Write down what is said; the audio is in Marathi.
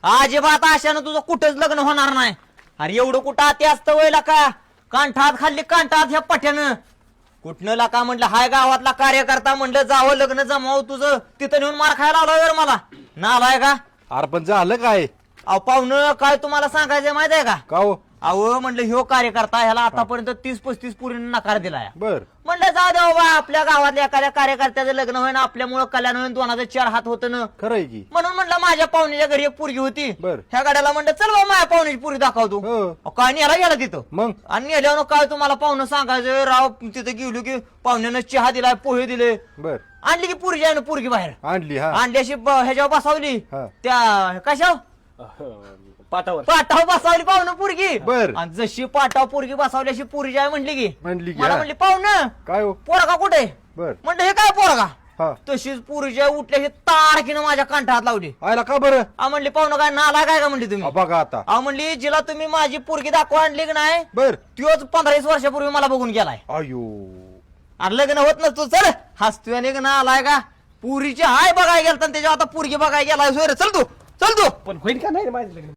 अजिबात अशानं तुझं कुठंच लग्न होणार नाही. अरे एवढं कुठं आती असतं वयला का कांठात खाल्ली कांठात ह्या पठ्यानं कुठनं लाका म्हणलं हाय गावातला कार्यकर्ता म्हणलं जावं लग्न जमाव तुझं तिथं नेऊन मार खायला आला मला नालाय का. अरे पण झालं काय? अहो पाहुणं काय तुम्हाला सांगायचं माहित आहे का? का हो? अहो म्हणलं ह्यो कार्यकर्ता ह्याला आतापर्यंत 30-35 पुरीने नकार दिलाय. बर म्हणलं जाऊ दे बाबा आपल्या गावातल्या एखाद्या कार्यकर्त्याचं लग्न होईन आपल्यामुळे कल्याण होईन 2004 हात होतं ना. खरंय की. म्हणून म्हणलं माझ्या पाहुण्याच्या घरी एक पोरगी होती. बर. ह्या गाड्याला म्हणलं चल बाबा माझ्या पाहुण्याची पोरगी दाखवतो. हो. काय न्यायला गेला तिथं मग आणि नेल्यावर काय तुम्हाला पाहुणं सांगायचं राव तिथं गेलो की पाहुण्यानं चहा दिलाय पोहे दिले बर आणली की पोरगी आहे ना पोरगी बाहेर आणली. हा आणली अशी ह्याच्यावर बसावली हा. त्या कशावर पाटावर बसावली पाहुणं पोरगी. बर. आणि जशी पाटावर पोरगी बसावली अशी पोरगी आहे म्हणली की म्हणली की, मला हा. म्हणली पाहुणं काय हो? पोरगा कुठे बर म्हणलं हे काय पोरगा हा तशीच पोरीच्या उठल्याशी तारखीनं माझ्या कांठात लावली. आयला का बरं? म्हणली पाहुणं काय नाला काय का म्हणली तुम्ही. बघा आता. म्हणली जिला तुम्ही माझी पोरगी दाखवा आणली की नाही बर त्योच 15-20 वर्षापूर्वी मला बघून गेलाय. अयो अरे लग्न होत नसतो चल हसतोय आणि ना आलाय का पुरीची हाय बघाय गेलता त्याच्या आता पोरगी बघाय गेलाय सोय रे. चल तू पण होईल का नाही माझं लग्न?